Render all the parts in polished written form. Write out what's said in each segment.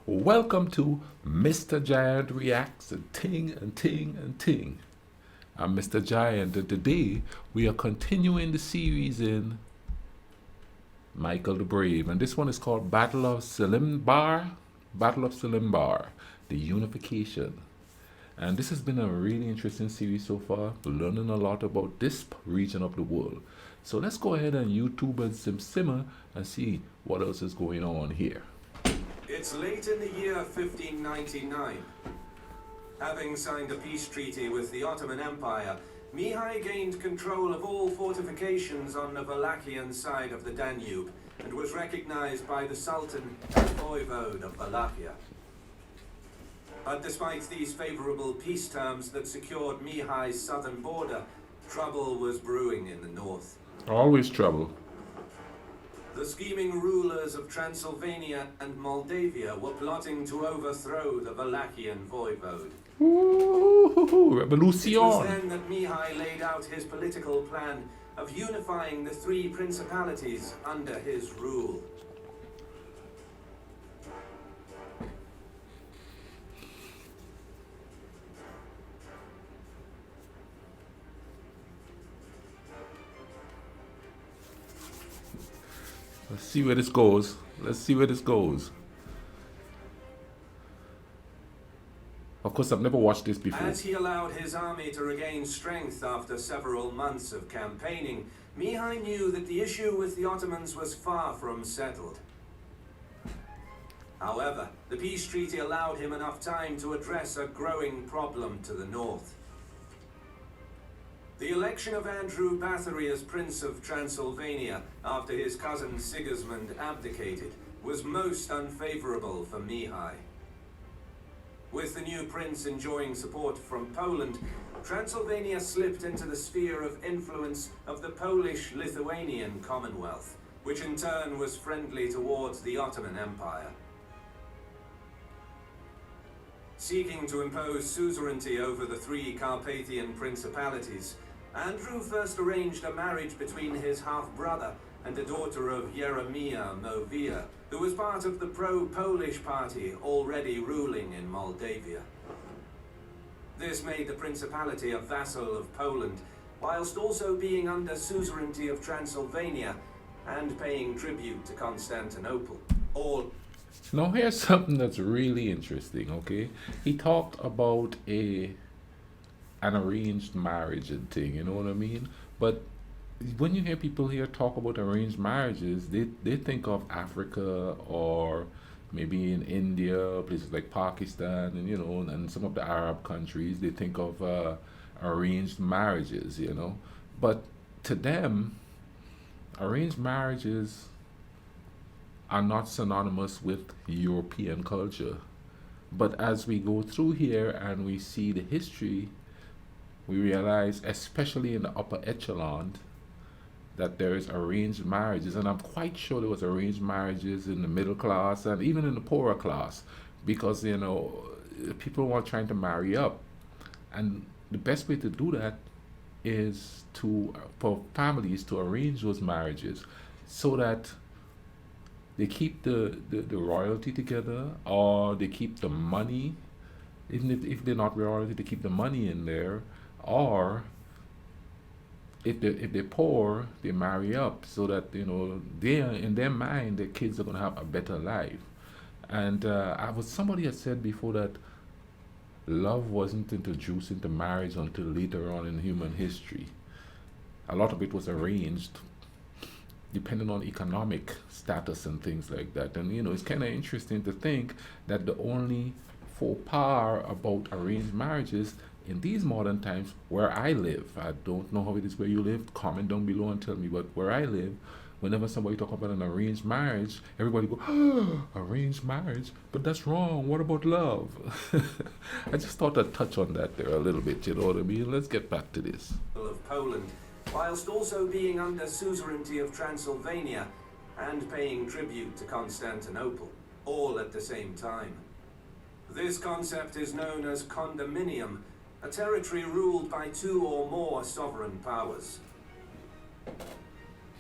Welcome to Mr. Giant Reacts and Ting and Ting and Ting. I'm Mr. Giant, and today we are continuing the series in Michael the Brave, and this one is called Battle of Selimbar. Battle of Selimbar, the Unification. And this has been a really interesting series so far, learning a lot about this region of the world. So let's go ahead and YouTube and simmer and see what else is going on here. It's late in the year 1599. Having signed a peace treaty with the Ottoman Empire, Mihai gained control of all fortifications on the Wallachian side of the Danube and was recognized by the Sultan as Voivode of Wallachia. But despite these favorable peace terms that secured Mihai's southern border, trouble was brewing in the north. Always trouble. The scheming rulers of Transylvania and Moldavia were plotting to overthrow the Wallachian voivode. Ooh, revolution! It was then that Mihai laid out his political plan of unifying the three principalities under his rule. Let's see where this goes. Let's see where this goes. Of course, I've never watched this before. As he allowed his army to regain strength after several months of campaigning, Mihai knew that the issue with the Ottomans was far from settled. However, the peace treaty allowed him enough time to address a growing problem to the north. The election of Andrew Bathory as Prince of Transylvania after his cousin Sigismund abdicated was most unfavorable for Mihai. With the new prince enjoying support from Poland, Transylvania slipped into the sphere of influence of the Polish-Lithuanian Commonwealth, which in turn was friendly towards the Ottoman Empire. Seeking to impose suzerainty over the three Carpathian principalities, Andrew first arranged a marriage between his half-brother and a daughter of Jeremiah Movia, who was part of the pro-Polish party already ruling in Moldavia. This made the principality a vassal of Poland, whilst also being under suzerainty of Transylvania and paying tribute to Constantinople. Now here's something that's really interesting, okay? He talked about an arranged marriage and thing, you know what I mean? But when you hear people here talk about arranged marriages, they think of Africa or maybe in India, places like Pakistan, and and some of the Arab countries. They think of arranged marriages, But to them, arranged marriages are not synonymous with European culture. But as we go through here and we see the history, we realize, especially in the upper echelon, that there is arranged marriages, and I'm quite sure there was arranged marriages in the middle class and even in the poorer class, because people were trying to marry up, and the best way to do that is for families to arrange those marriages so that they keep the royalty together, or they keep the money, even if they're not royalty, they keep the money in there, or if they're poor, they marry up so that they, in their mind, their kids are going to have a better life. And somebody had said before that love wasn't introduced into marriage until later on in human history. A lot of it was arranged depending on economic status and things like that. And it's kind of interesting to think that the only faux pas about arranged marriages in these modern times, where I live, I don't know how it is where you live, comment down below and tell me, but where I live, whenever somebody talk about an arranged marriage, everybody go, oh, arranged marriage, but that's wrong, what about love? I just thought I'd touch on that there a little bit, you know what I mean? Let's get back to this. Of Poland, whilst also being under suzerainty of Transylvania and paying tribute to Constantinople, all at the same time. This concept is known as condominium, a territory ruled by two or more sovereign powers.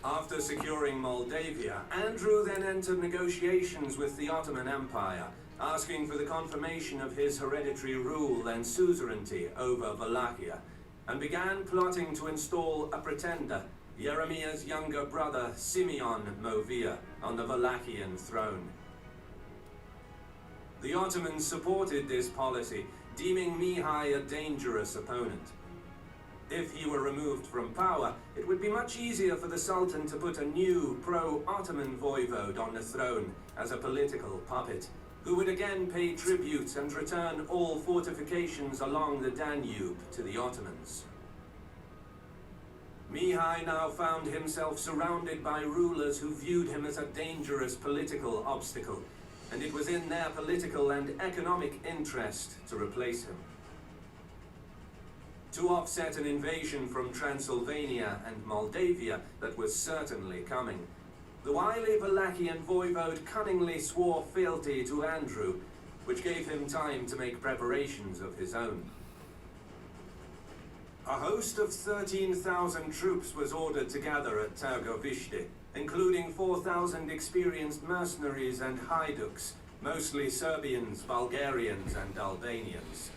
After securing Moldavia, Andrew then entered negotiations with the Ottoman Empire asking for the confirmation of his hereditary rule and suzerainty over Wallachia, and began plotting to install a pretender, Jeremiah's younger brother Simeon Movia, on the Wallachian throne. The Ottomans supported this policy, deeming Mihai a dangerous opponent. If he were removed from power, it would be much easier for the Sultan to put a new pro-Ottoman voivode on the throne as a political puppet, who would again pay tribute and return all fortifications along the Danube to the Ottomans. Mihai now found himself surrounded by rulers who viewed him as a dangerous political obstacle, and it was in their political and economic interest to replace him. To offset an invasion from Transylvania and Moldavia that was certainly coming, the wily Wallachian voivode cunningly swore fealty to Andrew, which gave him time to make preparations of his own. A host of 13,000 troops was ordered to gather at Târgoviște, including 4,000 experienced mercenaries and haiduks, mostly Serbians, Bulgarians, and Albanians.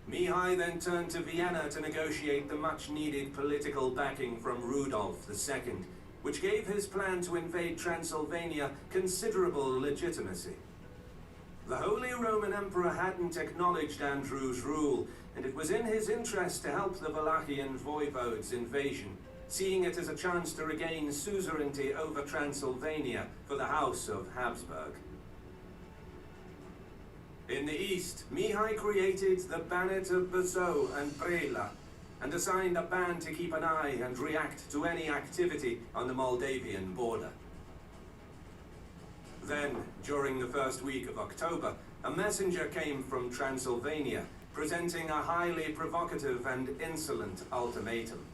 Mihai then turned to Vienna to negotiate the much-needed political backing from Rudolf II, which gave his plan to invade Transylvania considerable legitimacy. The Holy Roman Emperor hadn't acknowledged Andrew's rule, and it was in his interest to help the Wallachian voivode's invasion, seeing it as a chance to regain suzerainty over Transylvania for the House of Habsburg. In the east, Mihai created the Banat of Buzău and Brela, and assigned a band to keep an eye and react to any activity on the Moldavian border. Then, during the first week of October, a messenger came from Transylvania, presenting a highly provocative and insolent ultimatum.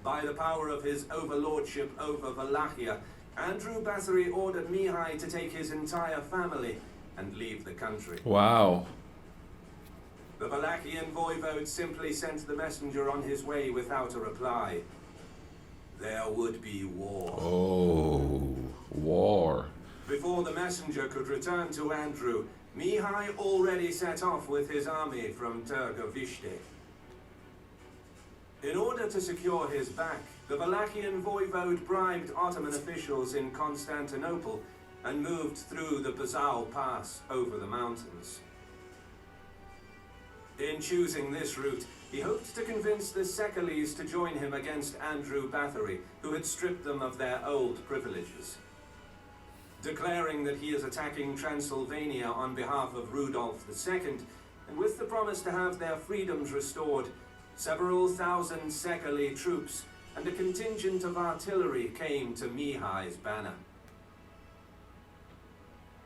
By the power of his overlordship over Wallachia, Andrew Bathory ordered Mihai to take his entire family and leave the country. Wow. The Wallachian voivode simply sent the messenger on his way without a reply. There would be war. Oh, war. Before the messenger could return to Andrew, Mihai already set off with his army from Târgoviște. In order to secure his back, the Wallachian voivode bribed Ottoman officials in Constantinople and moved through the Buzău Pass over the mountains. In choosing this route, he hoped to convince the Sekeles to join him against Andrew Bathory, who had stripped them of their old privileges. Declaring that he is attacking Transylvania on behalf of Rudolf II, and with the promise to have their freedoms restored, several thousand Sekele troops and a contingent of artillery came to Mihai's banner.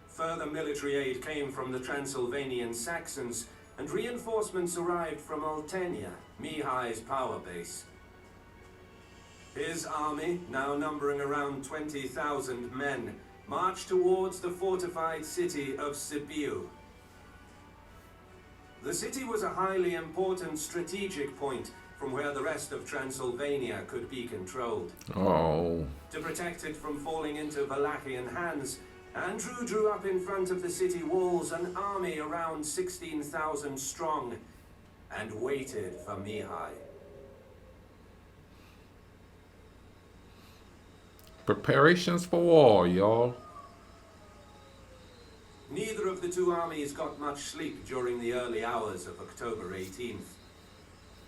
Further military aid came from the Transylvanian Saxons, and reinforcements arrived from Oltenia, Mihai's power base. His army, now numbering around 20,000 men, marched towards the fortified city of Sibiu. The city was a highly important strategic point from where the rest of Transylvania could be controlled. Oh. To protect it from falling into Wallachian hands, Andrew drew up in front of the city walls an army around 16,000 strong and waited for Mihai. Preparations for war, y'all. Neither of the two armies got much sleep during the early hours of October 18th.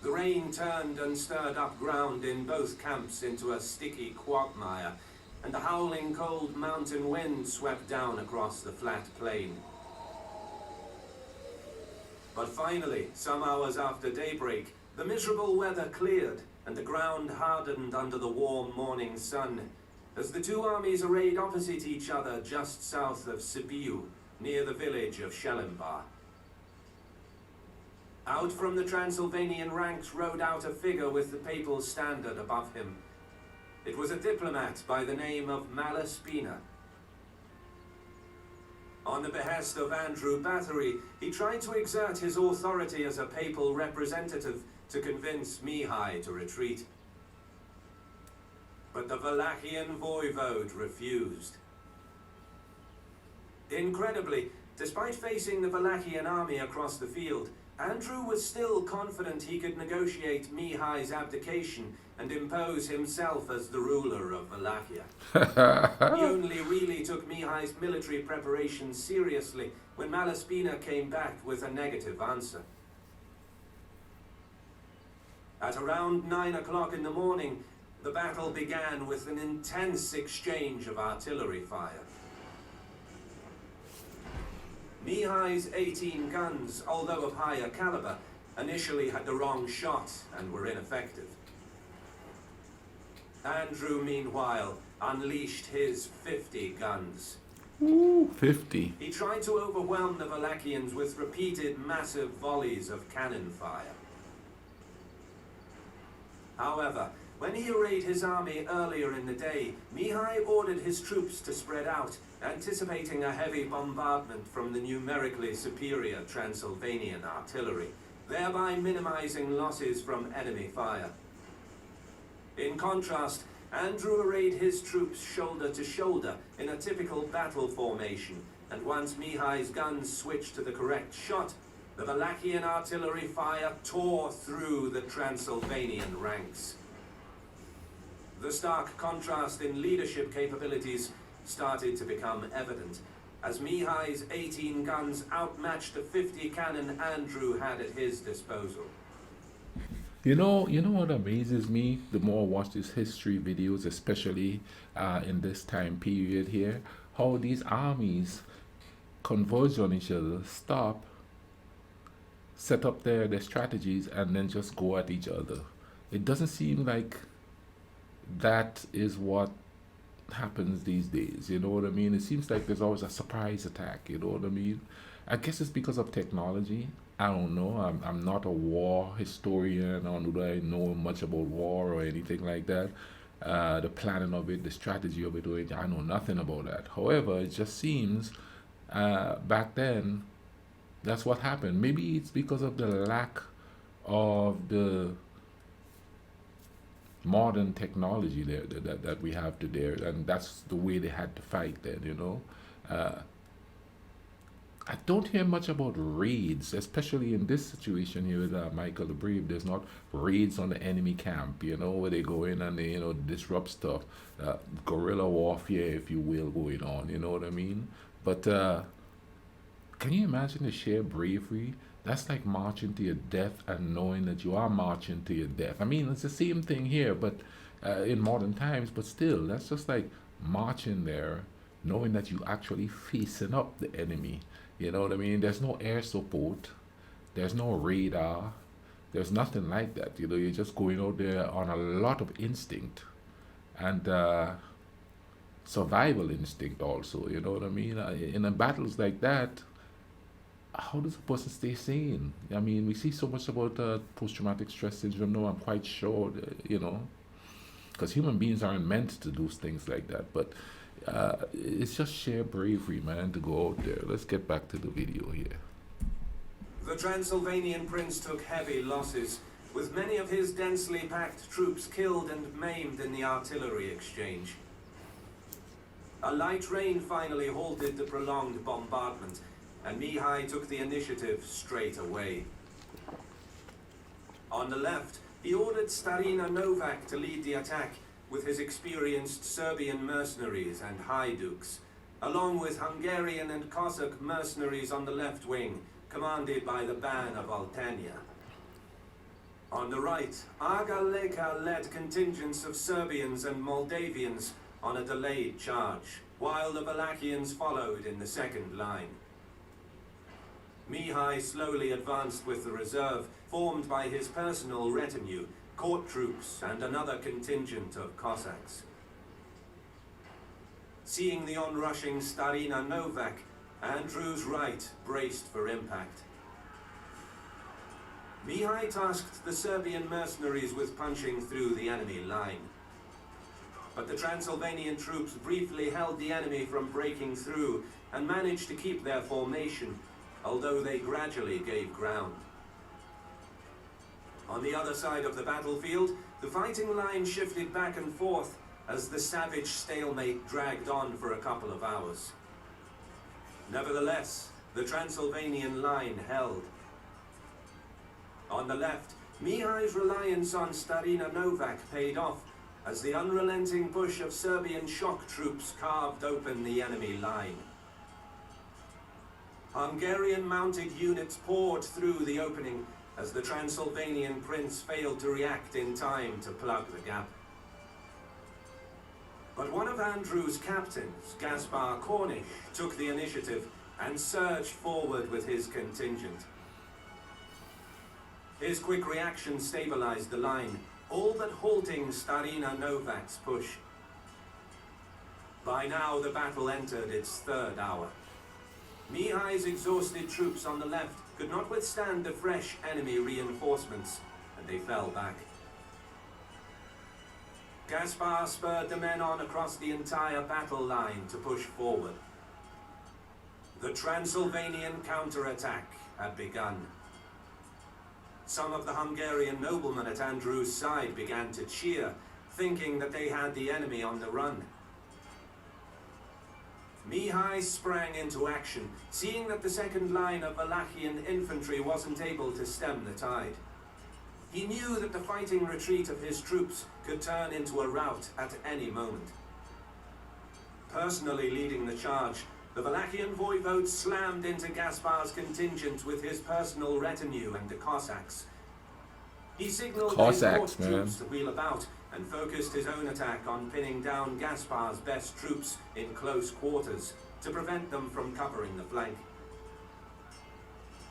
The rain turned and stirred up ground in both camps into a sticky quagmire, and the howling cold mountain wind swept down across the flat plain. But finally, some hours after daybreak, the miserable weather cleared and the ground hardened under the warm morning sun, as the two armies arrayed opposite each other just south of Sibiu, near the village of Selimbar. Out from the Transylvanian ranks rode out a figure with the papal standard above him. It was a diplomat by the name of Malaspina. On the behest of Andrew Bathory, he tried to exert his authority as a papal representative to convince Mihai to retreat. But the Wallachian voivode refused. Incredibly, despite facing the Wallachian army across the field, Andrew was still confident he could negotiate Mihai's abdication and impose himself as the ruler of Wallachia. He only really took Mihai's military preparations seriously when Malaspina came back with a negative answer. At around 9 o'clock in the morning, the battle began with an intense exchange of artillery fire. Mihai's 18 guns, although of higher caliber, initially had the wrong shot and were ineffective. Andrew, meanwhile, unleashed his 50 guns. Ooh, 50. He tried to overwhelm the Wallachians with repeated massive volleys of cannon fire. However, when he arrayed his army earlier in the day, Mihai ordered his troops to spread out, anticipating a heavy bombardment from the numerically superior Transylvanian artillery, thereby minimizing losses from enemy fire. In contrast, Andrew arrayed his troops shoulder to shoulder in a typical battle formation, and once Mihai's guns switched to the correct shot, the Wallachian artillery fire tore through the Transylvanian ranks. The stark contrast in leadership capabilities started to become evident, as Mihai's 18 guns outmatched the 50 cannon Andrew had at his disposal. You know what amazes me? The more I watch these history videos, especially in this time period here, how these armies converge on each other, stop, set up their strategies, and then just go at each other. It doesn't seem like that is what happens these days, you know what I mean? It seems like there's always a surprise attack, you know what I mean? I guess it's because of technology. I don't know. I'm not a war historian, or do I know much about war or anything like that. The planning of it, the strategy of it, I know nothing about that. However, it just seems back then that's what happened. Maybe it's because of the lack of the modern technology there that we have today, and that's the way they had to fight then, you know. I don't hear much about raids, especially in this situation here with Michael the Brave. There's not raids on the enemy camp, you know, where they go in and they, disrupt stuff. Guerrilla warfare, if you will, going on, you know what I mean? But can you imagine the sheer bravery? That's like marching to your death and knowing that you are marching to your death. I mean, it's the same thing here, but in modern times, but still, that's just like marching there, knowing that you actually facing up the enemy. You know what I mean? There's no air support, there's no radar, there's nothing like that. You know, you're just going out there on a lot of instinct and survival instinct also. You know what I mean? In a battles like that, how does a person stay sane? I mean, we see so much about post-traumatic stress syndrome. No, I'm quite sure, because human beings aren't meant to do things like that. But it's just sheer bravery, man, to go out there. Let's get back to the video here. The Transylvanian prince took heavy losses, with many of his densely packed troops killed and maimed in the artillery exchange. A light rain finally halted the prolonged bombardment, and Mihai took the initiative straight away. On the left, he ordered Starina Novak to lead the attack with his experienced Serbian mercenaries and Haiduks, along with Hungarian and Cossack mercenaries on the left wing, commanded by the Ban of Altania. On the right, Aga Leka led contingents of Serbians and Moldavians on a delayed charge, while the Wallachians followed in the second line. Mihai slowly advanced with the reserve, formed by his personal retinue, court troops, and another contingent of Cossacks. Seeing the onrushing Starina Novak, Andrew's right braced for impact. Mihai tasked the Serbian mercenaries with punching through the enemy line. But the Transylvanian troops briefly held the enemy from breaking through and managed to keep their formation, although they gradually gave ground. On the other side of the battlefield, the fighting line shifted back and forth as the savage stalemate dragged on for a couple of hours. Nevertheless, the Transylvanian line held. On the left, Mihai's reliance on Starina Novak paid off as the unrelenting push of Serbian shock troops carved open the enemy line. Hungarian mounted units poured through the opening as the Transylvanian prince failed to react in time to plug the gap. But one of Andrew's captains, Gaspar Cornish, took the initiative and surged forward with his contingent. His quick reaction stabilized the line, all but halting Starina Novak's push. By now the battle entered its third hour. Mihai's exhausted troops on the left could not withstand the fresh enemy reinforcements, and they fell back. Gaspar spurred the men on across the entire battle line to push forward. The Transylvanian counterattack had begun. Some of the Hungarian noblemen at Andrew's side began to cheer, thinking that they had the enemy on the run. Mihai sprang into action, seeing that the second line of Wallachian infantry wasn't able to stem the tide. He knew that the fighting retreat of his troops could turn into a rout at any moment. Personally leading the charge, the Wallachian voivode slammed into Gaspar's contingent with his personal retinue and the Cossacks. He signaled his troops to wheel about and focused his own attack on pinning down Gaspar's best troops in close quarters to prevent them from covering the flank.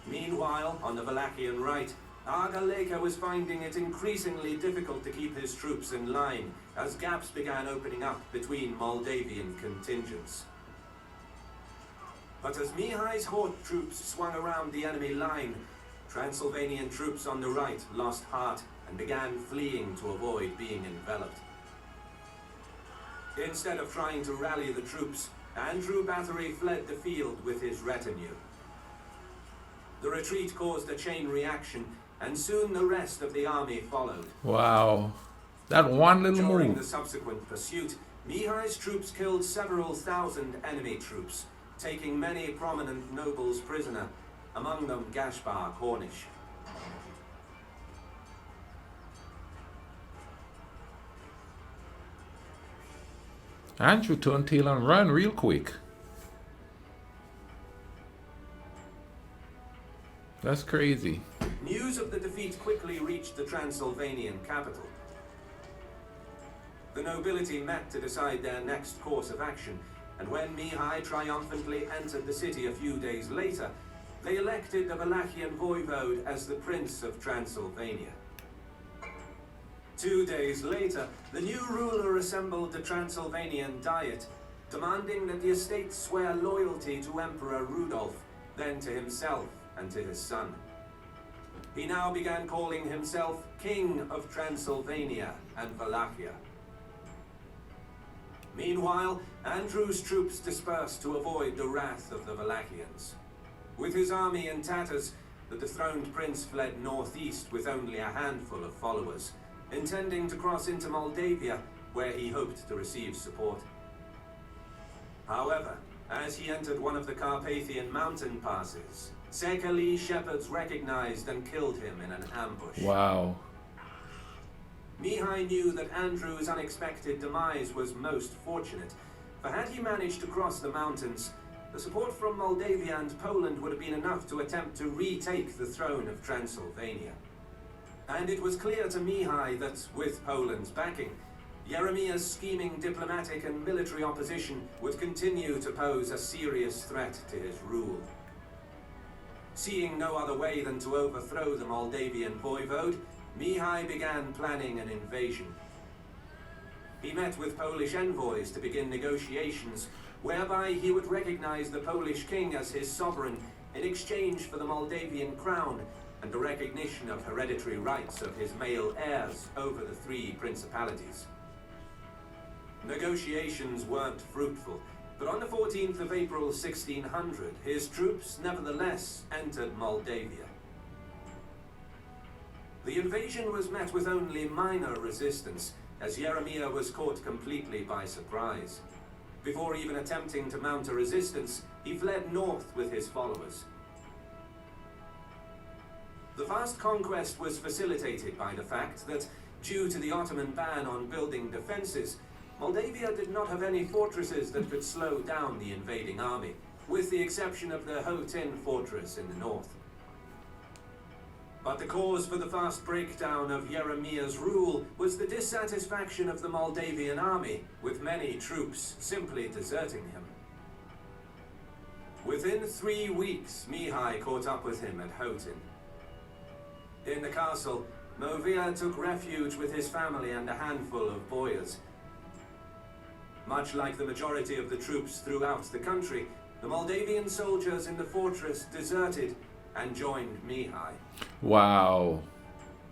Meanwhile, on the Wallachian right, Argaleka was finding it increasingly difficult to keep his troops in line as gaps began opening up between Moldavian contingents. But as Mihai's horde troops swung around the enemy line, Transylvanian troops on the right lost heart and began fleeing to avoid being enveloped. Instead of trying to rally the troops, Andrew Bathory fled the field with his retinue. The retreat caused a chain reaction, and soon the rest of the army followed. Wow. That one little move. During the subsequent pursuit, Mihai's troops killed several thousand enemy troops, taking many prominent nobles prisoner, among them Gaspar Cornish. Andrew turned tail and ran real quick. That's crazy. News of the defeat quickly reached the Transylvanian capital. The nobility met to decide their next course of action, and when Mihai triumphantly entered the city a few days later, they elected the Wallachian voivode as the Prince of Transylvania. 2 days later, the new ruler assembled the Transylvanian Diet, demanding that the estates swear loyalty to Emperor Rudolf, then to himself and to his son. He now began calling himself King of Transylvania and Wallachia. Meanwhile, Andrew's troops dispersed to avoid the wrath of the Wallachians. With his army in tatters, the dethroned prince fled northeast with only a handful of followers, intending to cross into Moldavia, where he hoped to receive support. However, as he entered one of the Carpathian mountain passes, Sekali shepherds recognized and killed him in an ambush. Wow. Mihai knew that Andrew's unexpected demise was most fortunate, for had he managed to cross the mountains, the support from Moldavia and Poland would have been enough to attempt to retake the throne of Transylvania. And it was clear to Mihai that, with Poland's backing, Jeremiah's scheming diplomatic and military opposition would continue to pose a serious threat to his rule. Seeing no other way than to overthrow the Moldavian voivode, Mihai began planning an invasion. He met with Polish envoys to begin negotiations, whereby he would recognize the Polish king as his sovereign in exchange for the Moldavian crown and the recognition of hereditary rights of his male heirs over the three principalities. Negotiations weren't fruitful, but on the 14th of April 1600, his troops nevertheless entered Moldavia. The invasion was met with only minor resistance, as Jeremiah was caught completely by surprise. Before even attempting to mount a resistance, he fled north with his followers. The vast conquest was facilitated by the fact that, due to the Ottoman ban on building defences, Moldavia did not have any fortresses that could slow down the invading army, with the exception of the Hotin fortress in the north. But the cause for the fast breakdown of Jeremiah's rule was the dissatisfaction of the Moldavian army, with many troops simply deserting him. Within 3 weeks, Mihai caught up with him at Hotin. In the castle, Movia took refuge with his family and a handful of boyars. Much like the majority of the troops throughout the country, the Moldavian soldiers in the fortress deserted and joined Mihai. Wow.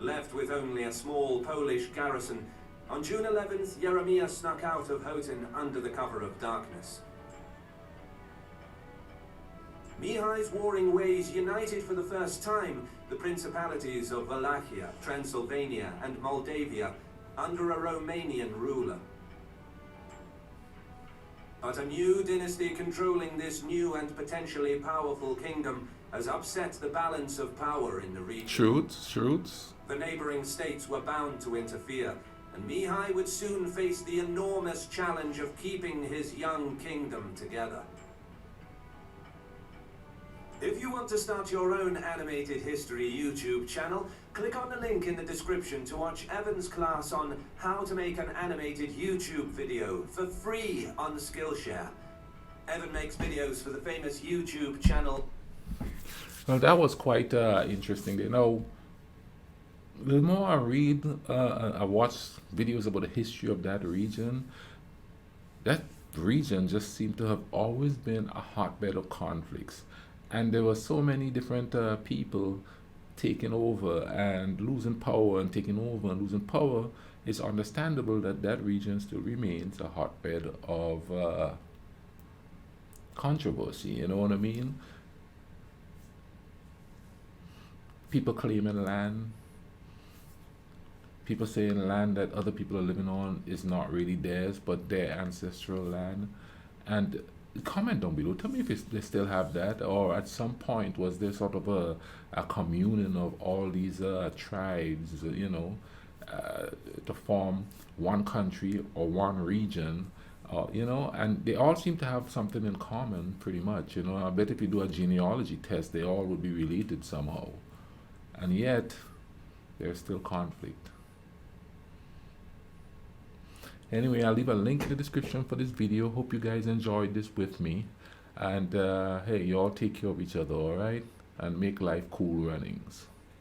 Left with only a small Polish garrison, on June 11th, Jeremiah snuck out of Hotin under the cover of darkness. Mihai's warring ways united for the first time the principalities of Wallachia, Transylvania, and Moldavia under a Romanian ruler. But a new dynasty controlling this new and potentially powerful kingdom has upset the balance of power in the region. Truths. The neighboring states were bound to interfere, and Mihai would soon face the enormous challenge of keeping his young kingdom together. If you want to start your own animated history YouTube channel, click on the link in the description to watch Evan's class on how to make an animated YouTube video for free on Skillshare. Evan makes videos for the famous YouTube channel. Well, that was quite interesting. You know, the more I read, I watch videos about the history of that region just seemed to have always been a hotbed of conflicts. And there were so many different people taking over and losing power and taking over and losing power. It's understandable that that region still remains a hotbed of controversy, you know what I mean? People claiming land, people saying land that other people are living on is not really theirs, but their ancestral land. And comment down below, tell me if they still have that, or at some point was there sort of a communion of all these tribes, you know, to form one country or one region, you know, and they all seem to have something in common pretty much, you know. I bet if you do a genealogy test, they all would be related somehow, and yet there's still conflict. Anyway, I'll leave a link in the description for this video. Hope you guys enjoyed this with me. And hey, you all take care of each other, alright? And make life cool runnings.